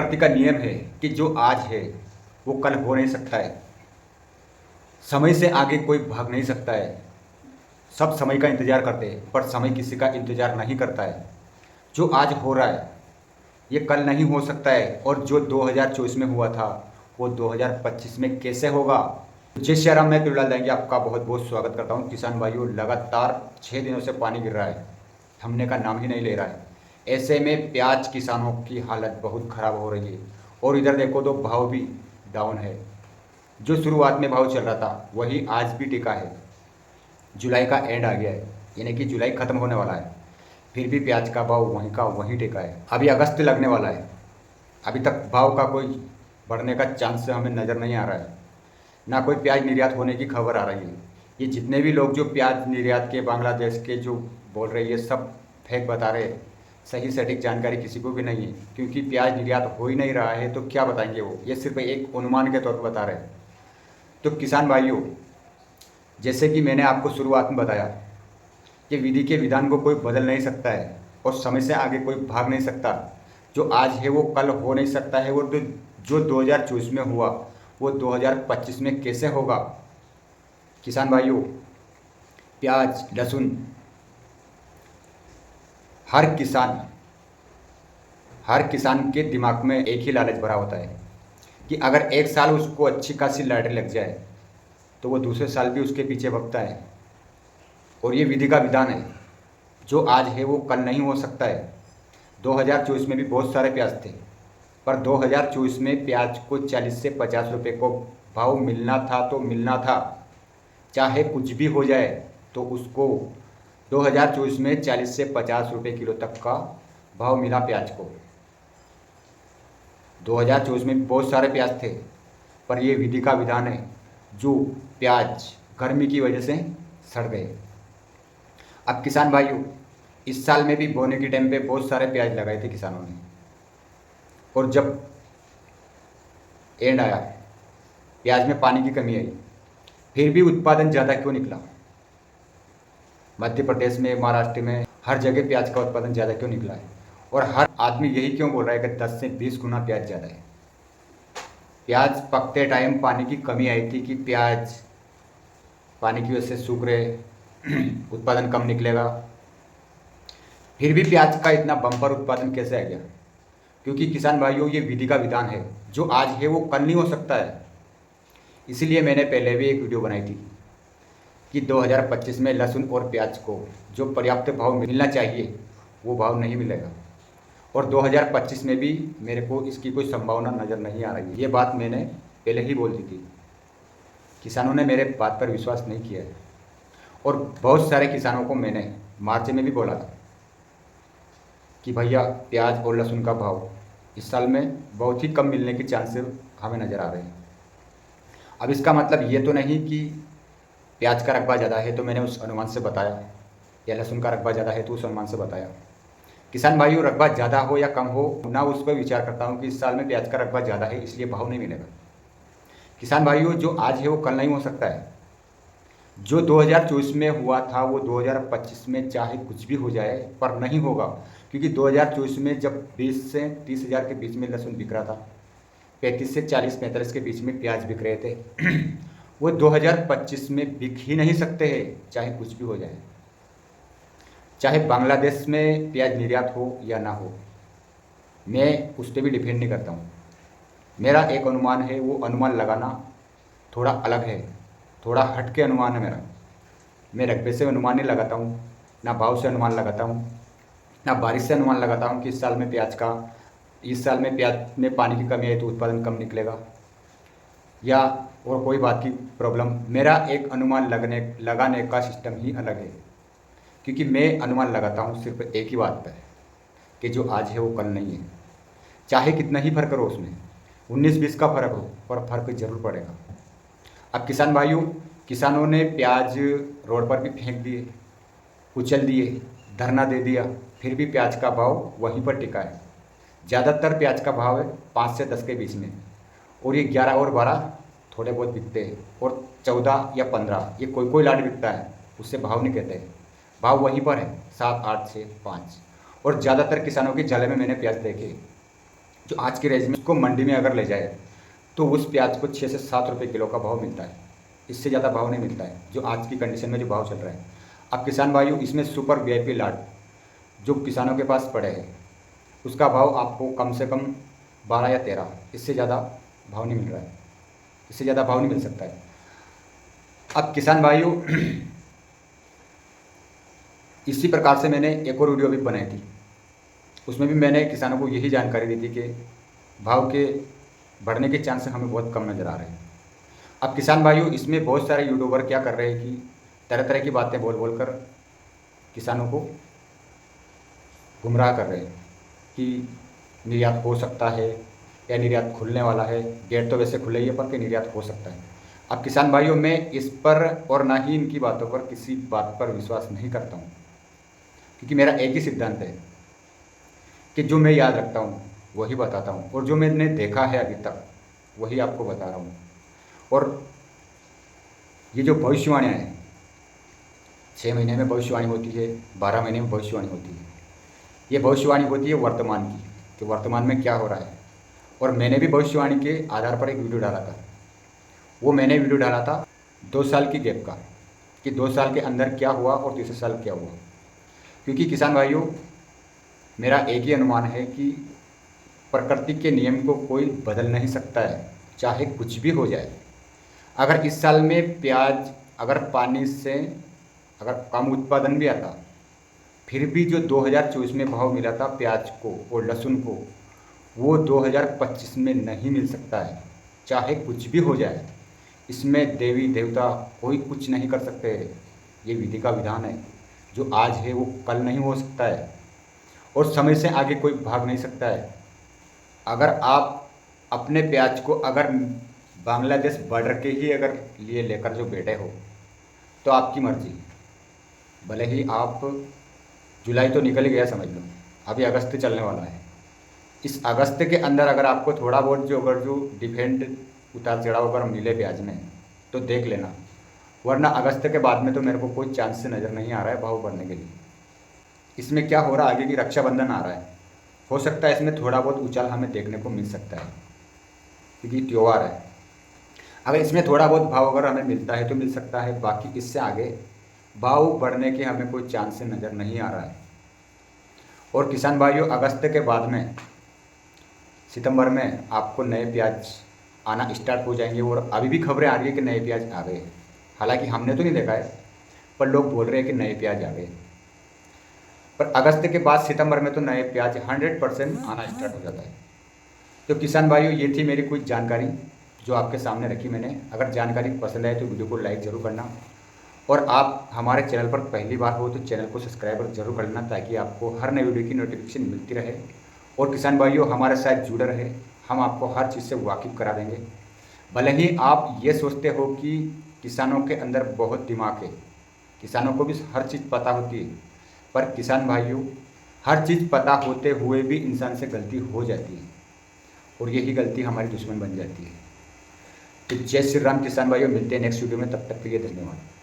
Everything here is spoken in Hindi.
प्रकृति का नियम है कि जो आज है वो कल हो नहीं सकता है। समय से आगे कोई भाग नहीं सकता है। सब समय का इंतजार करते हैं पर समय किसी का इंतजार नहीं करता है। जो आज हो रहा है ये कल नहीं हो सकता है, और जो 2024 में हुआ था वो 2025 में कैसे होगा। जय श्री राम, मैं पिरुलाल देंगे आपका बहुत बहुत स्वागत करता हूँ। किसान भाइयों, लगातार 6 दिनों से पानी गिर रहा है, थमने का नाम ही नहीं ले रहा है। ऐसे में प्याज किसानों की हालत बहुत ख़राब हो रही है। और इधर देखो तो भाव भी डाउन है। जो शुरुआत में भाव चल रहा था वही आज भी टिका है। जुलाई का एंड आ गया है, यानी कि जुलाई ख़त्म होने वाला है, फिर भी प्याज का भाव वहीं का वहीं टिका है। अभी अगस्त लगने वाला है, अभी तक भाव का कोई बढ़ने का चांस हमें नज़र नहीं आ रहा है। ना कोई प्याज निर्यात होने की खबर आ रही है। ये जितने भी लोग जो प्याज निर्यात के बांग्लादेश के जो बोल रहे हैं ये सब फेक बता रहे हैं। सही सटीक जानकारी किसी को भी नहीं है, क्योंकि प्याज निर्यात हो ही नहीं रहा है तो क्या बताएंगे वो। ये सिर्फ एक अनुमान के तौर पर बता रहे हैं। तो किसान भाइयों, जैसे कि मैंने आपको शुरुआत में बताया कि विधि के विधान को कोई बदल नहीं सकता है और समय से आगे कोई भाग नहीं सकता। जो आज है वो कल हो नहीं सकता है, और जो 2024 में हुआ वो 2025 में कैसे होगा। किसान भाइयों, प्याज, लहसुन, हर किसान के दिमाग में एक ही लालच भरा होता है कि अगर एक साल उसको अच्छी खासी लॉटरी लग जाए तो वो दूसरे साल भी उसके पीछे भगता है। और ये विधि का विधान है, जो आज है वो कल नहीं हो सकता है। 2024 में भी बहुत सारे प्याज थे, पर 2024 में प्याज को 40 से 50 रुपये को भाव मिलना था तो मिलना था, चाहे कुछ भी हो जाए। तो उसको 2024 में 40 से 50 रुपये किलो तक का भाव मिला प्याज को। 2024 में भी बहुत सारे प्याज थे, पर ये विधि का विधान है, जो प्याज गर्मी की वजह से सड़ गए। अब किसान भाइयों, इस साल में भी बोने के टाइम पे बहुत सारे प्याज लगाए थे किसानों ने, और जब एंड आया प्याज में पानी की कमी आई, फिर भी उत्पादन ज़्यादा क्यों निकला। मध्य प्रदेश में, महाराष्ट्र में, हर जगह प्याज का उत्पादन ज़्यादा क्यों निकला है। और हर आदमी यही क्यों बोल रहा है कि 10 से 20 गुना प्याज ज़्यादा है। प्याज पकते टाइम पानी की कमी आई थी कि प्याज पानी की वजह से सूख रहे, उत्पादन कम निकलेगा। फिर भी प्याज का इतना बम्पर उत्पादन कैसे आ गया? क्योंकि किसान भाइयों, ये विधि का विधान है, जो आज है वो कल नहीं हो सकता है। इसीलिए मैंने पहले भी एक वीडियो बनाई थी कि 2025 में लहसुन और प्याज को जो पर्याप्त भाव मिलना चाहिए वो भाव नहीं मिलेगा, और 2025 में भी मेरे को इसकी कोई संभावना नज़र नहीं आ रही है। ये बात मैंने पहले ही बोल दी थी। किसानों ने मेरे बात पर विश्वास नहीं किया है, और बहुत सारे किसानों को मैंने मार्च में भी बोला था कि भैया प्याज और लहसुन का भाव इस साल में बहुत ही कम मिलने के चांसेस हमें नज़र आ रहे हैं। अब इसका मतलब ये तो नहीं कि प्याज का रकबा ज़्यादा है तो मैंने उस अनुमान से बताया, या लहसुन का रकबा ज़्यादा है तो उस अनुमान से बताया। किसान भाइयों, रकबा ज़्यादा हो या कम हो ना, उस पर विचार करता हूँ कि इस साल में प्याज का रकबा ज़्यादा है इसलिए भाव नहीं मिलेगा। किसान भाइयों, जो आज है वो कल नहीं हो सकता है। जो 2024 में हुआ था वो 2025 में चाहे कुछ भी हो जाए पर नहीं होगा, क्योंकि 2024 में जब 20 से 30 हज़ार के बीच में लहसुन बिक रहा था, 35 से 40-45 के बीच में प्याज बिक रहे थे, वो 2025 में बिक ही नहीं सकते हैं, चाहे कुछ भी हो जाए। चाहे बांग्लादेश में प्याज निर्यात हो या ना हो, मैं उस पर भी डिपेंड नहीं करता हूँ। मेरा एक अनुमान है, वो अनुमान लगाना थोड़ा अलग है, थोड़ा हट के अनुमान है मेरा। मैं रकबे से अनुमान नहीं लगाता हूँ, ना भाव से अनुमान लगाता हूँ, ना बारिश से अनुमान लगाता हूँ कि इस साल में प्याज में पानी की कमी है तो उत्पादन कम निकलेगा, या और कोई बात की प्रॉब्लम। मेरा एक अनुमान लगाने का सिस्टम ही अलग है, क्योंकि मैं अनुमान लगाता हूँ सिर्फ एक ही बात पर कि जो आज है वो कल नहीं है। चाहे कितना ही फर्क हो, उसमें 19-20 का फर्क हो, पर फर्क जरूर पड़ेगा। अब किसान भाइयों, किसानों ने प्याज रोड पर भी फेंक दिए, कुचल दिए, धरना दे दिया, फिर भी प्याज का भाव वहीं पर टिका है। ज़्यादातर प्याज का भाव है 5 से 10 के बीच में, और ये 11 और 12 थोड़े बहुत बिकते हैं, और 14 या 15 ये कोई कोई लाट बिकता है, उससे भाव नहीं कहते हैं। भाव वहीं पर है 7, 8 से 5। और ज़्यादातर किसानों के जाले में मैंने प्याज देखे, जो आज के रेंज में उसको मंडी में अगर ले जाए तो उस प्याज को 6 से 7 रुपये किलो का भाव मिलता है। इससे ज़्यादा भाव नहीं मिलता है जो आज की कंडीशन में जो भाव चल रहा है। अब किसान भाइयों, इसमें सुपर वीआईपी लाट जो किसानों के पास पड़े हैं उसका भाव आपको कम से कम 12 या 13, इससे ज़्यादा भाव नहीं मिल रहा है, इससे ज़्यादा भाव नहीं मिल सकता है। अब किसान भाइयों इसी प्रकार से मैंने एक और वीडियो भी बनाई थी, उसमें भी मैंने किसानों को यही जानकारी दी थी कि भाव के बढ़ने के चांस हमें बहुत कम नज़र आ रहे हैं। अब किसान भाइयों इसमें बहुत सारे यूट्यूबर क्या कर रहे हैं कि तरह तरह की बातें बोल बोल कर किसानों को गुमराह कर रहे हैं कि निर्यात हो सकता है या निर्यात खुलने वाला है। गेट तो वैसे खुले ही है पर कि निर्यात हो सकता है। अब किसान भाइयों मैं इस पर और ना ही इनकी बातों पर किसी बात पर विश्वास नहीं करता हूँ, क्योंकि मेरा एक ही सिद्धांत है कि जो मैं याद रखता हूँ वही बताता हूँ और जो मैंने देखा है अभी तक वही आपको बता रहा हूँ। और ये जो भविष्यवाणियाँ हैं, 6 महीने में भविष्यवाणी होती है, 12 महीने में भविष्यवाणी होती है, ये भविष्यवाणी होती है वर्तमान की कि वर्तमान में क्या हो रहा है। और मैंने भी भविष्यवाणी के आधार पर एक वीडियो डाला था। वो मैंने वीडियो डाला था 2 साल की गैप का कि 2 साल के अंदर क्या हुआ और तीसरे साल क्या हुआ। क्योंकि किसान भाइयों मेरा एक ही अनुमान है कि प्रकृति के नियम को कोई बदल नहीं सकता है, चाहे कुछ भी हो जाए। अगर इस साल में प्याज अगर पानी से अगर कम उत्पादन भी आता फिर भी जो 2024 में भाव मिला था प्याज को और लहसुन को वो 2025 में नहीं मिल सकता है, चाहे कुछ भी हो जाए। इसमें देवी देवता कोई कुछ नहीं कर सकते। ये विधि का विधान है, जो आज है वो कल नहीं हो सकता है और समय से आगे कोई भाग नहीं सकता है। अगर आप अपने प्याज को अगर बांग्लादेश बॉर्डर के ही अगर लिए लेकर जो बैठे हो तो आपकी मर्जी, भले ही आप जुलाई तो निकल ही गया समझ लो, अभी अगस्त चलने वाला है। इस अगस्त के अंदर अगर आपको थोड़ा बहुत जो डिफेंड उतार चढ़ाव अगर मिले प्याज में तो देख लेना, वरना अगस्त के बाद में तो मेरे को कोई चांस से नज़र नहीं आ रहा है भाव बढ़ने के लिए। इसमें क्या हो रहा है, आगे की रक्षाबंधन आ रहा है, हो सकता है इसमें थोड़ा बहुत उछाल हमें देखने को मिल सकता है क्योंकि त्यौहार है। अगर इसमें थोड़ा बहुत भाव अगर हमें मिलता है तो मिल सकता है, बाकी इससे आगे भाव बढ़ने के हमें कोई चांस से नज़र नहीं आ रहा है। और किसान भाइयों अगस्त के बाद में सितंबर में आपको नए प्याज आना स्टार्ट हो जाएंगे और अभी भी खबरें आ रही है कि नए प्याज आ गए। हालांकि हमने तो नहीं देखा है पर लोग बोल रहे हैं कि नए प्याज आ गए। पर अगस्त के बाद सितंबर में तो नए प्याज 100% आना स्टार्ट हो जाता है। तो किसान भाइयों ये थी मेरी कुछ जानकारी जो आपके सामने रखी मैंने। अगर जानकारी पसंद आए तो वीडियो को लाइक ज़रूर करना और आप हमारे चैनल पर पहली बार हो तो चैनल को सब्सक्राइब जरूर कर लेना ताकि आपको हर नई वीडियो की नोटिफिकेशन मिलती रहे। और किसान भाइयों हमारे साथ जुड़े रहे, हम आपको हर चीज़ से वाकिफ़ करा देंगे। भले ही आप ये सोचते हो कि किसानों के अंदर बहुत दिमाग है, किसानों को भी हर चीज़ पता होती है, पर किसान भाइयों हर चीज़ पता होते हुए भी इंसान से गलती हो जाती है और यही गलती हमारी दुश्मन बन जाती है। तो जय श्री राम किसान भाइयों, मिलते हैं नेक्स्ट वीडियो में, तब तक के लिए धन्यवाद।